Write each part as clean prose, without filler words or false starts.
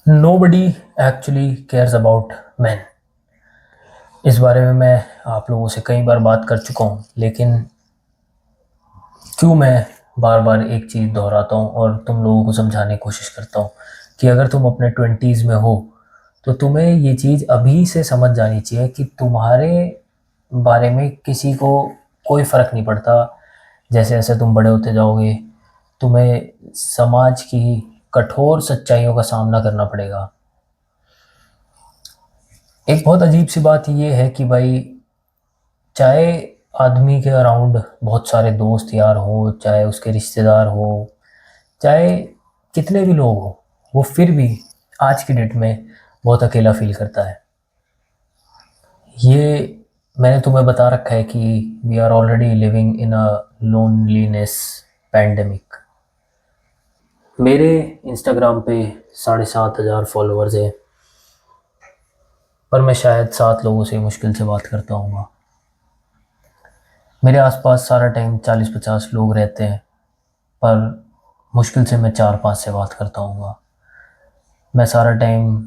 Nobody actually cares about men। इस बारे में मैं आप लोगों से कई बार बात कर चुका हूँ, लेकिन क्यों मैं बार बार एक चीज़ दोहराता हूँ और तुम लोगों को समझाने की कोशिश करता हूँ कि अगर तुम अपने 20s में हो तो तुम्हें ये चीज़ अभी से समझ जानी चाहिए कि तुम्हारे बारे में किसी को कोई फ़र्क नहीं पड़ता। जैसे जैसे तुम बड़े होते जाओगे तुम्हें समाज की कठोर सच्चाइयों का सामना करना पड़ेगा। एक बहुत अजीब सी बात ये है कि भाई, चाहे आदमी के अराउंड बहुत सारे दोस्त यार हो, चाहे उसके रिश्तेदार हो, चाहे कितने भी लोग हो, वो फिर भी आज की डेट में बहुत अकेला फील करता है। ये मैंने तुम्हें बता रखा है कि we are already living in a loneliness pandemic. मेरे इंस्टाग्राम पे 7,500 फॉलोअर्स हैं, पर मैं शायद 7 लोगों से मुश्किल से बात करता हूँ। मेरे आसपास सारा टाइम 40-50 लोग रहते हैं, पर मुश्किल से मैं 4-5 से बात करता हूँ। मैं सारा टाइम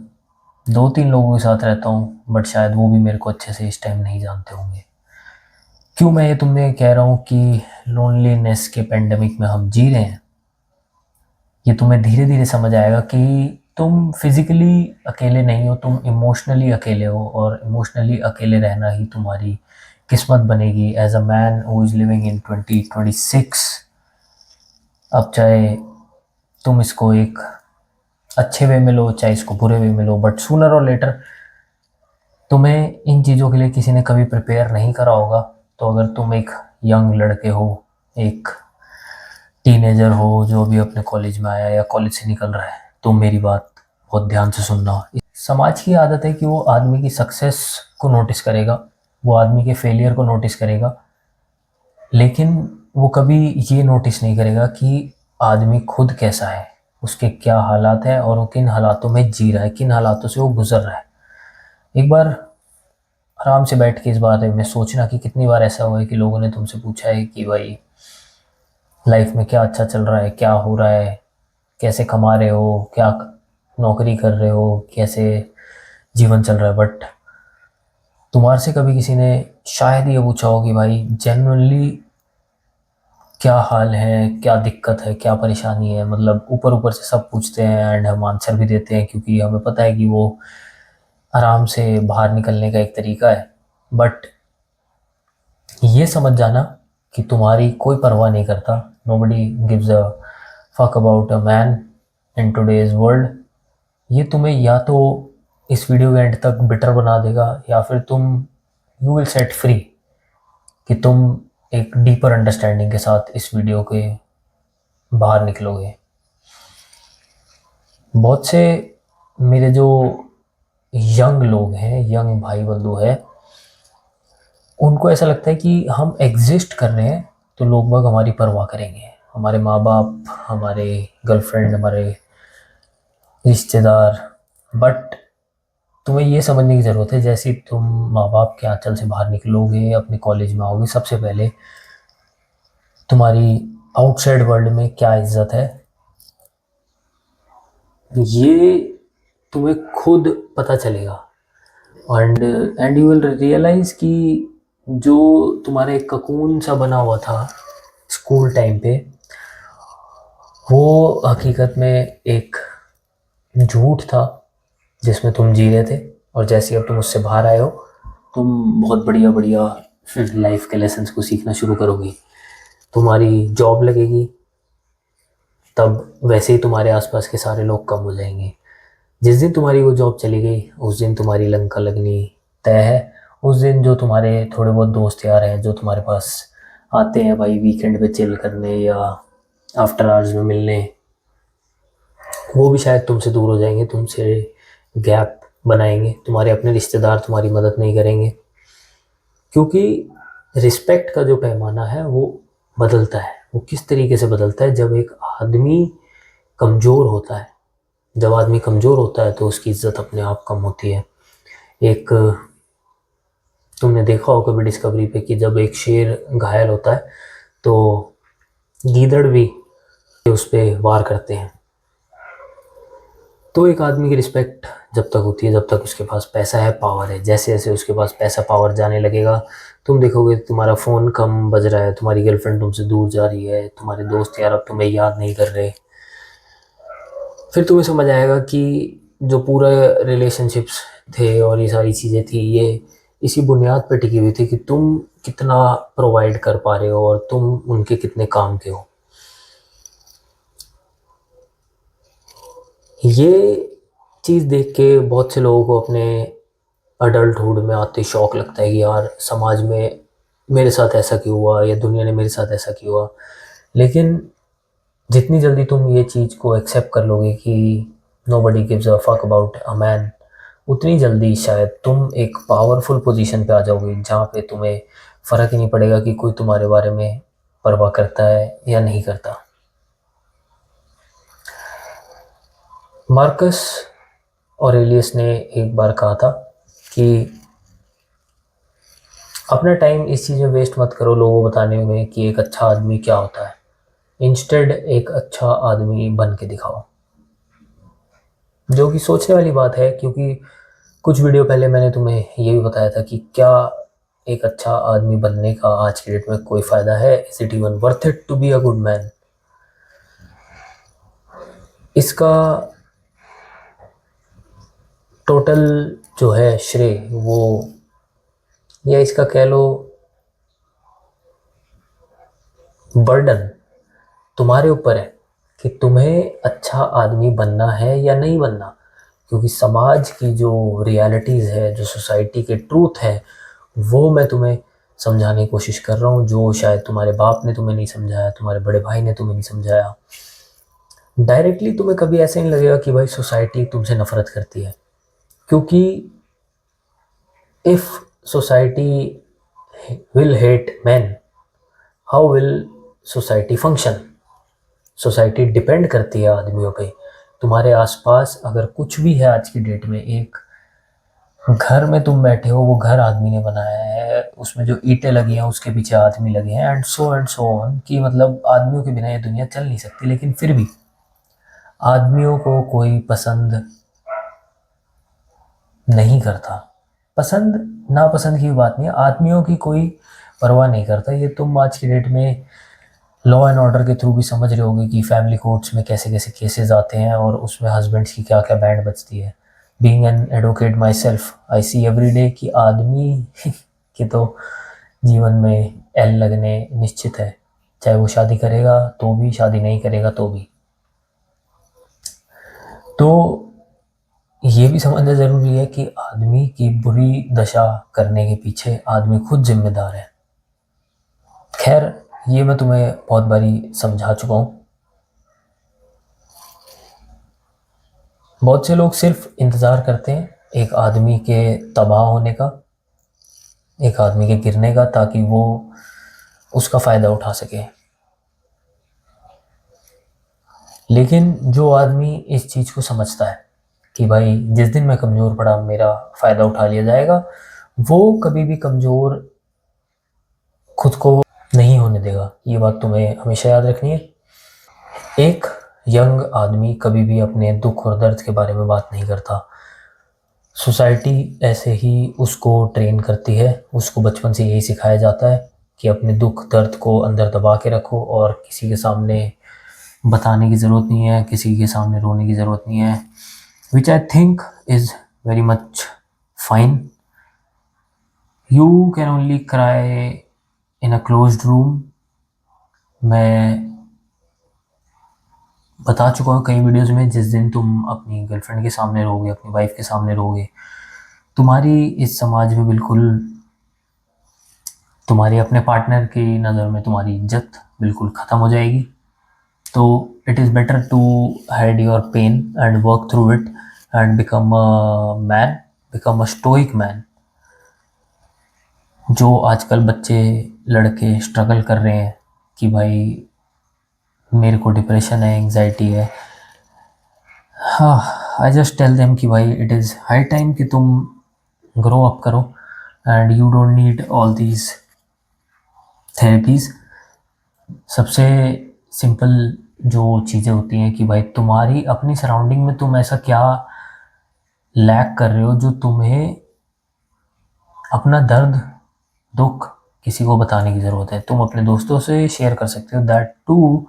2-3 लोगों के साथ रहता हूँ, बट शायद वो भी मेरे को अच्छे से इस टाइम नहीं जानते होंगे। क्यों मैं ये तुम्हें कह रहा हूँ कि लोनलीनेस के पेंडेमिक में हम जी रहे हैं, ये तुम्हें धीरे धीरे समझ आएगा कि तुम फिज़िकली अकेले नहीं हो, तुम इमोशनली अकेले हो, और इमोशनली अकेले रहना ही तुम्हारी किस्मत बनेगी as a man who is living in 2026। अब चाहे तुम इसको एक अच्छे वे में लो, चाहे इसको बुरे वे में लो, बट सूनर और लेटर तुम्हें इन चीज़ों के लिए किसी ने कभी प्रिपेयर नहीं करा होगा। तो अगर तुम एक यंग लड़के हो, एक टीनेजर हो जो अभी अपने कॉलेज में आया या कॉलेज से निकल रहा है, तो मेरी बात बहुत ध्यान से सुनना। समाज की आदत है कि वो आदमी की सक्सेस को नोटिस करेगा, वो आदमी के फेलियर को नोटिस करेगा, लेकिन वो कभी ये नोटिस नहीं करेगा कि आदमी खुद कैसा है, उसके क्या हालात हैं और वो किन हालातों में जी रहा है, किन हालातों से वो गुजर रहा है। एक बार आराम से बैठ के इस बारे में सोचना कि कितनी बार ऐसा हुआ है कि लोगों ने तुमसे पूछा है कि भाई लाइफ में क्या अच्छा चल रहा है, क्या हो रहा है, कैसे कमा रहे हो, क्या नौकरी कर रहे हो, कैसे जीवन चल रहा है, बट तुम्हारे से कभी किसी ने शायद ये पूछा हो कि भाई जेन्युइनली क्या हाल है, क्या दिक्कत है, क्या परेशानी है। मतलब ऊपर ऊपर से सब पूछते हैं एंड हम आंसर भी देते हैं क्योंकि हमें पता है कि वो आराम से बाहर निकलने का एक तरीका है। बट ये समझ जाना कि तुम्हारी कोई परवाह नहीं करता। Nobody gives a fuck about a man in today's world. ये तुम्हें या तो इस वीडियो के एंड तक बिटर बना देगा, या फिर तुम यू विल सेट फ्री कि तुम एक डीपर अंडरस्टैंडिंग के साथ इस वीडियो के बाहर निकलोगे। बहुत से मेरे जो यंग लोग हैं, यंग भाई बंधु हैं, उनको ऐसा लगता है कि हम एग्जिस्ट कर रहे हैं तो लोग बाग हमारी परवाह करेंगे, हमारे माँ बाप, हमारे गर्लफ्रेंड, हमारे रिश्तेदार। बट तुम्हें ये समझने की ज़रूरत है, जैसे ही तुम माँ बाप के आंचल से बाहर निकलोगे, अपने कॉलेज में आओगे, सबसे पहले तुम्हारी आउटसाइड वर्ल्ड में क्या इज्जत है ये तुम्हें खुद पता चलेगा। एंड यू विल रियलाइज कि जो तुम्हारे ककून सा बना हुआ था स्कूल टाइम पे, वो हकीकत में एक झूठ था जिसमें तुम जी रहे थे। और जैसे अब तुम उससे बाहर आए हो, तुम बहुत बढ़िया बढ़िया लाइफ के लेसन्स को सीखना शुरू करोगे। तुम्हारी जॉब लगेगी, तब वैसे ही तुम्हारे आसपास के सारे लोग कम हो जाएंगे। जिस दिन तुम्हारी वो जॉब चली गई, उस दिन तुम्हारी लंका लगनी तय है। उस दिन जो तुम्हारे थोड़े बहुत दोस्त यार हैं जो तुम्हारे पास आते हैं भाई वीकेंड पे चिल करने या आफ्टर आवर्स में मिलने, वो भी शायद तुमसे दूर हो जाएंगे, तुमसे गैप बनाएंगे। तुम्हारे अपने रिश्तेदार तुम्हारी मदद नहीं करेंगे, क्योंकि रिस्पेक्ट का जो पैमाना है वो बदलता है। वो किस तरीके से बदलता है, जब एक आदमी कमज़ोर होता है। जब आदमी कमज़ोर होता है तो उसकी इज्जत अपने आप कम होती है। एक तुमने देखा हो कभी डिस्कवरी पे कि जब एक शेर घायल होता है तो गीदड़ भी उस पे वार करते हैं। तो एक आदमी की रिस्पेक्ट जब तक होती है जब तक उसके पास पैसा है, पावर है। जैसे जैसे उसके पास पैसा पावर जाने लगेगा, तुम देखोगे तुम्हारा फ़ोन कम बज रहा है, तुम्हारी गर्लफ्रेंड तुमसे दूर जा रही है, तुम्हारे दोस्त यार अब तुम्हें याद नहीं कर रहे। फिर तुम्हें समझ आएगा कि जो पूरा रिलेशनशिप्स थे और ये सारी चीज़ें थी, ये इसी बुनियाद पर टिकी हुई थी कि तुम कितना प्रोवाइड कर पा रहे हो और तुम उनके कितने काम के हो। ये चीज़ देख के बहुत से लोगों को अपने अडल्टहुड में आते ही शौक लगता है कि यार समाज में मेरे साथ ऐसा क्यों हुआ या दुनिया ने मेरे साथ ऐसा क्यों हुआ। लेकिन जितनी जल्दी तुम ये चीज़ को एक्सेप्ट कर लोगे कि nobody gives a fuck about a man, उतनी जल्दी शायद तुम एक पावरफुल पोजीशन पे आ जाओगे जहाँ पे तुम्हें फ़र्क ही नहीं पड़ेगा कि कोई तुम्हारे बारे में परवाह करता है या नहीं करता। मार्कस ऑरेलियस ने एक बार कहा था कि अपना टाइम इस चीज़ में वेस्ट मत करो लोगों को बताने में कि एक अच्छा आदमी क्या होता है। इंस्टेड एक अच्छा आदमी बन के दिखाओ। जो कि सोचने वाली बात है, क्योंकि कुछ वीडियो पहले मैंने तुम्हें ये भी बताया था कि क्या एक अच्छा आदमी बनने का आज की डेट में कोई फ़ायदा है? Is it even worth it to be a good man? इसका टोटल जो है श्रेय वो, या इसका कह लो बर्डन, तुम्हारे ऊपर है कि तुम्हें अच्छा आदमी बनना है या नहीं बनना। क्योंकि समाज की जो रियलिटीज़ है, जो सोसाइटी के ट्रूथ है, वो मैं तुम्हें समझाने की कोशिश कर रहा हूँ, जो शायद तुम्हारे बाप ने तुम्हें नहीं समझाया, तुम्हारे बड़े भाई ने तुम्हें नहीं समझाया। डायरेक्टली तुम्हें कभी ऐसे नहीं लगेगा कि भाई सोसाइटी तुमसे नफ़रत करती है, क्योंकि if society will hate man, how will society function? Society depend करती है आदमियों पे। तुम्हारे आसपास अगर कुछ भी है आज की डेट में, एक घर में तुम बैठे हो, वो घर आदमी ने बनाया है, उसमें जो ईंटें लगी हैं उसके पीछे आदमी लगे हैं, एंड सो ऑन, कि मतलब आदमियों के बिना ये दुनिया चल नहीं सकती। लेकिन फिर भी आदमियों को कोई पसंद नहीं करता। पसंद नापसंद की बात नहीं है, आदमियों की कोई परवाह नहीं करता। ये तुम आज की डेट में लॉ एंड ऑर्डर के थ्रू भी समझ रहे होगे कि फैमिली कोर्ट्स में कैसे कैसे केसेस आते हैं और उसमें हस्बैंड्स की क्या क्या बैंड बजती है। Being an advocate my self, I see every day कि आदमी के तो जीवन में एल लगने निश्चित है, चाहे वो शादी करेगा तो भी, शादी नहीं करेगा तो भी। तो ये भी समझना ज़रूरी है कि आदमी की बुरी दशा करने के पीछे आदमी खुद जिम्मेदार है। खैर, ये मैं तुम्हें बहुत बारी समझा चुका हूँ। बहुत से लोग सिर्फ इंतज़ार करते हैं एक आदमी के तबाह होने का, एक आदमी के गिरने का, ताकि वो उसका फ़ायदा उठा सके। लेकिन जो आदमी इस चीज़ को समझता है कि भाई जिस दिन मैं कमज़ोर पड़ा मेरा फ़ायदा उठा लिया जाएगा, वो कभी भी कमज़ोर खुद को नहीं होने देगा। ये बात तुम्हें हमेशा याद रखनी है। एक यंग आदमी कभी भी अपने दुख और दर्द के बारे में बात नहीं करता। सोसाइटी ऐसे ही उसको ट्रेन करती है, उसको बचपन से यही सिखाया जाता है कि अपने दुख दर्द को अंदर दबा के रखो और किसी के सामने बताने की ज़रूरत नहीं है, किसी के सामने रोने की ज़रूरत नहीं है, which I think is very much fine. You can only cry in a closed room. मैं बता चुका हूँ कई वीडियोज़ में, जिस दिन तुम अपनी गर्लफ्रेंड के सामने रहोगे, अपनी वाइफ के सामने रहोगे, तुम्हारी इस समाज में बिल्कुल, तुम्हारे अपने पार्टनर की नज़र में तुम्हारी इज्जत बिल्कुल ख़त्म हो जाएगी। तो it is better to hide your pain and work through it and become a man, become a stoic man. जो आजकल बच्चे लड़के स्ट्रगल कर रहे हैं कि भाई मेरे को डिप्रेशन है, एंग्जाइटी है, हाँ, आई जस्ट टेल देम कि भाई इट इज़ हाई टाइम कि तुम ग्रो अप करो and you don't need all these therapies. सबसे सिंपल जो चीज़ें होती हैं कि भाई तुम्हारी अपनी सराउंडिंग में तुम ऐसा क्या लैक कर रहे हो जो तुम्हें अपना दर्द दुख किसी को बताने की ज़रूरत है। तुम अपने दोस्तों से शेयर कर सकते हो, दैट टू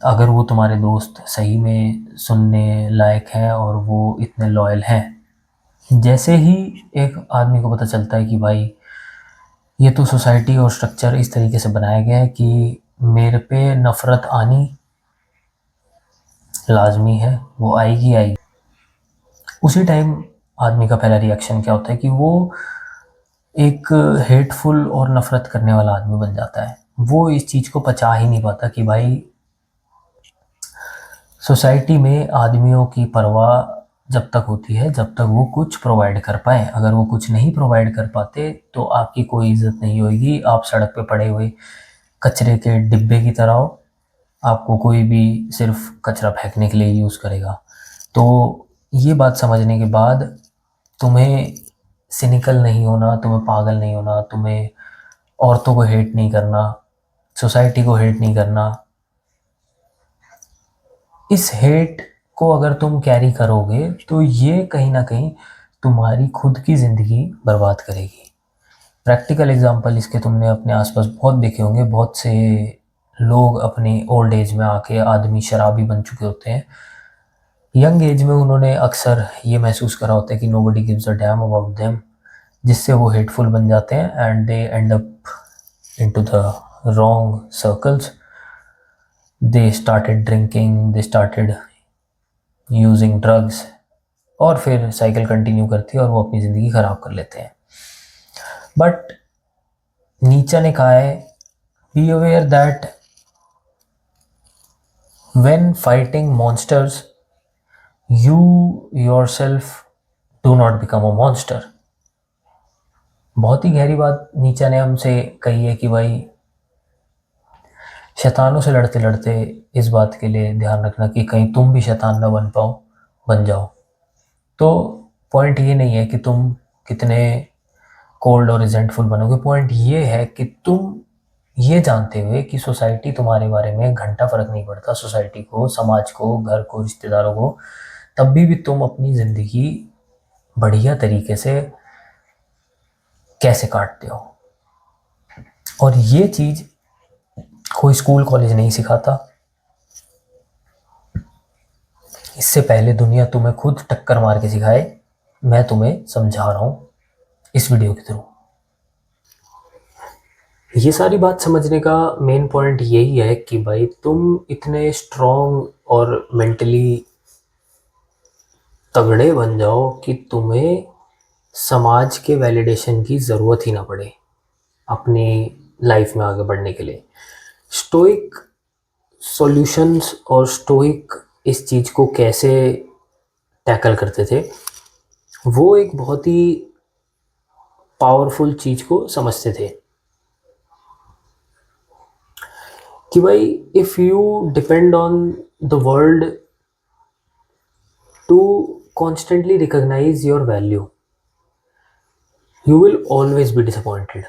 अगर वो तुम्हारे दोस्त सही में सुनने लायक हैं और वो इतने लॉयल हैं। जैसे ही एक आदमी को पता चलता है कि भाई ये तो सोसाइटी और स्ट्रक्चर इस तरीके से बनाया गया है कि मेरे पे नफ़रत आनी लाजमी है, वो आएगी आएगी, उसी टाइम आदमी का पहला रिएक्शन क्या होता है कि वो एक हेटफुल और नफ़रत करने वाला आदमी बन जाता है। वो इस चीज़ को पचा ही नहीं पाता कि भाई सोसाइटी में आदमियों की परवाह जब तक होती है जब तक वो कुछ प्रोवाइड कर पाएँ। अगर वो कुछ नहीं प्रोवाइड कर पाते तो आपकी कोई इज़्ज़त नहीं होएगी, आप सड़क पे पड़े हुए कचरे के डिब्बे की तरह हो, आपको कोई भी सिर्फ़ कचरा फेंकने के लिए यूज़ करेगा। तो ये बात समझने के बाद तुम्हें सिनिकल नहीं होना, तुम्हें पागल नहीं होना, तुम्हें औरतों को हेट नहीं करना, सोसाइटी को हेट नहीं करना। इस हेट को अगर तुम कैरी करोगे तो ये कहीं न कहीं तुम्हारी खुद की ज़िंदगी बर्बाद करेगी। प्रैक्टिकल एग्ज़ाम्पल इसके तुमने अपने आस-पास बहुत देखे होंगे, बहुत से लोग अपनी ओल्ड एज में आके आदमी शराबी बन चुके होते हैं। यंग एज में उन्होंने अक्सर ये महसूस करा होता है कि nobody gives a damn about them, जिससे वो हेटफुल बन जाते हैं and they and up into the wrong circles. They started drinking, they started using drugs और फिर साइकिल कंटिन्यू करती है और वो अपनी ज़िंदगी ख़राब कर लेते हैं। बट नीचा ने कहा है, be aware that when fighting monsters you yourself do not become a monster. बहुत ही गहरी बात नीचा ने हमसे कही है कि भाई शैतानों से लड़ते लड़ते इस बात के लिए ध्यान रखना कि कहीं तुम भी शैतान ना बन जाओ। तो पॉइंट ये नहीं है कि तुम कितने कोल्ड और रिजेंटफुल बनोगे, पॉइंट ये है कि तुम ये जानते हुए कि सोसाइटी तुम्हारे बारे में घंटा फ़र्क नहीं पड़ता, सोसाइटी को, समाज को, घर को, रिश्तेदारों को, तब भी तुम अपनी ज़िंदगी बढ़िया तरीके से कैसे काटते हो। और ये चीज़ कोई स्कूल कॉलेज नहीं सिखाता। इससे पहले दुनिया तुम्हें खुद टक्कर मार के सिखाए, मैं तुम्हें समझा रहा हूँ इस वीडियो के थ्रू। ये सारी बात समझने का मेन पॉइंट यही है कि भाई तुम इतने स्ट्रॉन्ग और मेंटली तगड़े बन जाओ कि तुम्हें समाज के वैलिडेशन की ज़रूरत ही ना पड़े अपनी लाइफ में आगे बढ़ने के लिए। स्टोइक सॉल्यूशंस और स्टोइक इस चीज़ को कैसे टैकल करते थे, वो एक बहुत ही पावरफुल चीज़ को समझते थे कि भाई if you depend on the world to constantly recognise your value, you will always be disappointed.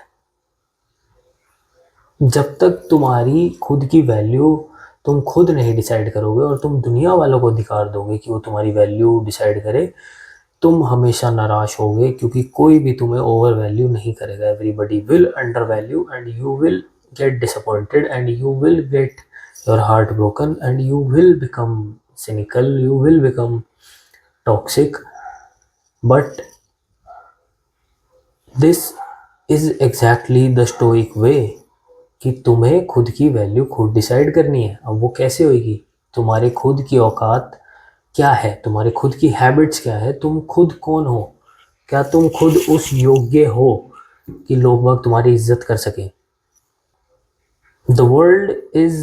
जब तक तुम्हारी खुद की वैल्यू तुम खुद नहीं डिसाइड करोगे और तुम दुनिया वालों को अधिकार दोगे कि वो तुम्हारी वैल्यू डिसाइड करे, तुम हमेशा नाराश होगे क्योंकि कोई भी तुम्हें ओवर वैल्यू नहीं करेगा। Everybody will under value and you will get disappointed and you will get your heart broken and you will become cynical, you will become toxic. But this is exactly the stoic way कि तुम्हें खुद की value खुद decide करनी है। अब वो कैसे होगी? तुम्हारे खुद की औकात क्या है, तुम्हारे खुद की हैबिट्स क्या है, तुम खुद कौन हो, क्या तुम खुद उस योग्य हो कि लोग बाग तुम्हारी इज्जत कर सकें। The world is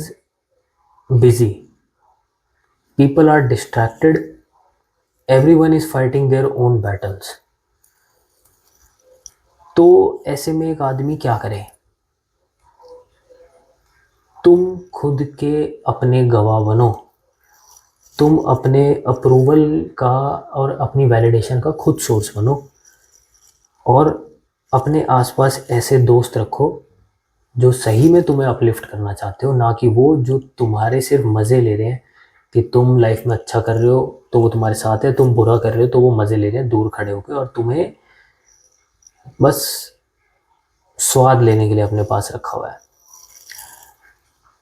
busy. People are distracted. Everyone is fighting their own battles. तो ऐसे में एक आदमी क्या करे? तुम खुद के अपने गवाह बनो। तुम अपने अप्रूवल का और अपनी वैलिडेशन का खुद सोर्स बनो और अपने आसपास ऐसे दोस्त रखो जो सही में तुम्हें अपलिफ्ट करना चाहते हो, ना कि वो जो तुम्हारे सिर्फ मज़े ले रहे हैं कि तुम लाइफ में अच्छा कर रहे हो तो वो तुम्हारे साथ है, तुम बुरा कर रहे हो तो वो मज़े ले रहे हैं दूर खड़े होकर और तुम्हें बस स्वाद लेने के लिए अपने पास रखा हुआ है।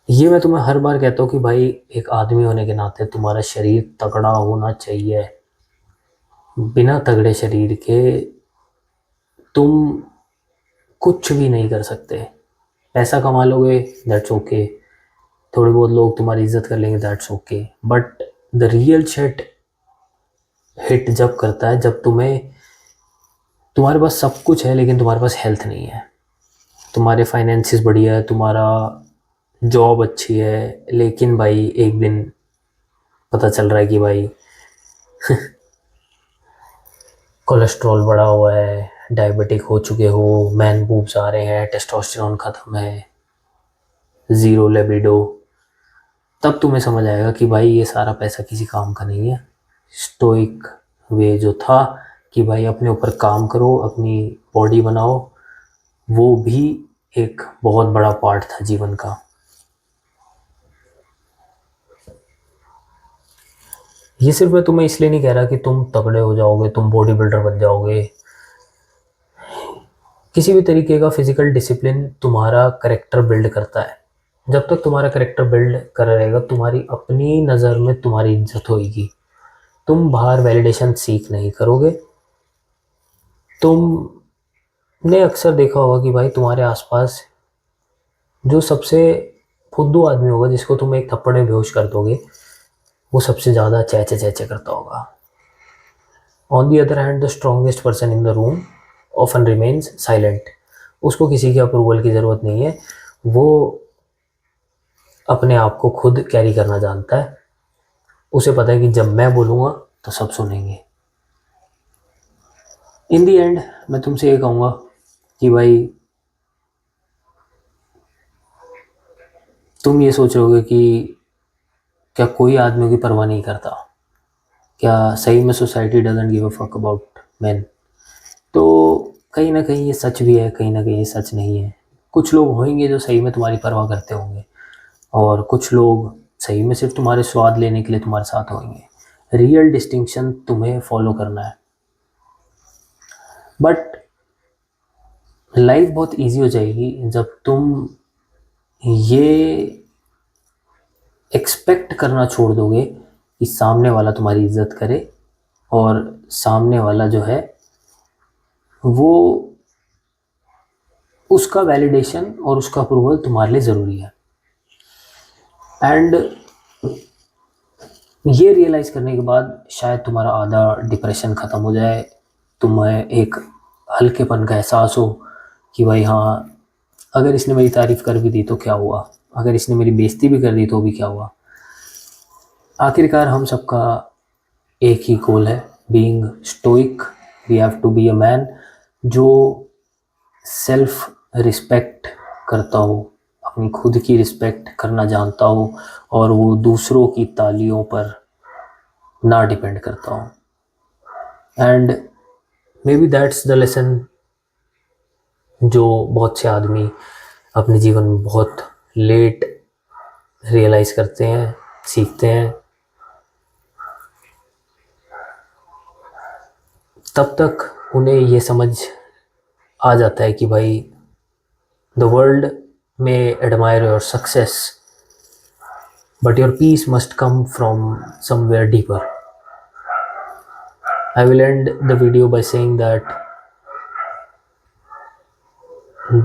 ये मैं तुम्हें हर बार कहता हूँ कि भाई एक आदमी होने के नाते तुम्हारा शरीर तगड़ा होना चाहिए। बिना तगड़े शरीर के तुम कुछ भी नहीं कर सकते। पैसा कमा लोगे दैट्स ओके, थोड़े बहुत लोग तुम्हारी इज्जत कर लेंगे that's okay, but the real shit hit जब करता है जब तुम्हारे पास सब कुछ है लेकिन तुम्हारे पास हेल्थ नहीं है, तुम्हारे फाइनेंसिस बढ़िया है, तुम्हारा जॉब अच्छी है, लेकिन भाई एक दिन पता चल रहा है कि भाई कोलेस्ट्रॉल बढ़ा हुआ है, डायबिटिक हो चुके हो, मैन बूब्स आ रहे हैं, टेस्टोस्टेरोन ख़त्म है, ज़ीरो लिबिडो, तब तुम्हें समझ आएगा कि भाई ये सारा पैसा किसी काम का नहीं है। स्टोइक वे जो था कि भाई अपने ऊपर काम करो, अपनी बॉडी बनाओ, वो भी एक बहुत बड़ा पार्ट था जीवन का। ये सिर्फ मैं तुम्हें इसलिए नहीं कह रहा कि तुम तगड़े हो जाओगे, तुम बॉडी बिल्डर बन जाओगे। किसी भी तरीके का फिजिकल डिसिप्लिन तुम्हारा करेक्टर बिल्ड करता है। जब तक तुम्हारा करेक्टर बिल्ड कर रहेगा, तुम्हारी अपनी नज़र में तुम्हारी इज्जत होगी। तुम बाहर वैलिडेशन सीख नहीं करोगे। तुमने अक्सर देखा होगा कि भाई तुम्हारे आसपास जो सबसे फुद्दू आदमी होगा, जिसको तुम एक थप्पड़ में बेहोश कर दोगे, वो सबसे ज़्यादा चैचे चैचे करता होगा। On the other hand the strongest person in the room often remains silent. उसको किसी के अप्रूवल की ज़रूरत नहीं है, वो अपने आप को खुद कैरी करना जानता है। उसे पता है कि जब मैं बोलूँगा तो सब सुनेंगे। इन दी एंड मैं तुमसे ये कहूँगा कि भाई तुम ये सोच रहोगे कि क्या कोई आदमी की परवाह नहीं करता, क्या सही में society doesn't give a fuck about man. तो कहीं ना कहीं ये सच भी है, कहीं ना कहीं ये सच नहीं है। कुछ लोग होंगे जो सही में तुम्हारी परवाह करते होंगे और कुछ लोग सही में सिर्फ तुम्हारे स्वाद लेने के लिए तुम्हारे साथ होंगे। रियल डिस्टिंक्शन तुम्हें फॉलो करना है। बट लाइफ बहुत इजी हो जाएगी जब तुम ये एक्सपेक्ट करना छोड़ दोगे कि सामने वाला तुम्हारी इज्जत करे और सामने वाला जो है वो उसका वैलिडेशन और उसका अप्रूवल तुम्हारे लिए ज़रूरी है। एंड ये रियलाइज़ करने के बाद शायद तुम्हारा आधा डिप्रेशन ख़त्म हो जाए, तुम्हें एक हल्केपन का एहसास हो कि भाई हाँ, अगर इसने मेरी तारीफ़ कर भी दी तो क्या हुआ, अगर इसने मेरी बेइज्जती भी कर दी तो भी क्या हुआ। आखिरकार हम सबका एक ही गोल है, being stoic. We have to be a man जो सेल्फ रिस्पेक्ट करता हो, अपनी खुद की रिस्पेक्ट करना जानता हो और वो दूसरों की तालियों पर ना डिपेंड करता हो। And may be that's the lesson जो बहुत से आदमी अपने जीवन में बहुत लेट रियलाइज़ करते हैं, सीखते हैं। तब तक उन्हें ये समझ आ जाता है कि भाई द वर्ल्ड में admire your success but your peace must come from somewhere deeper. I will end the video by saying that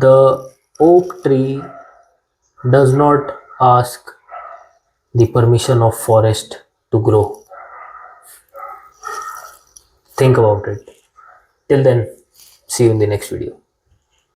the oak tree does not ask the permission of forest to grow. Think about it. Till then, see you in the next video.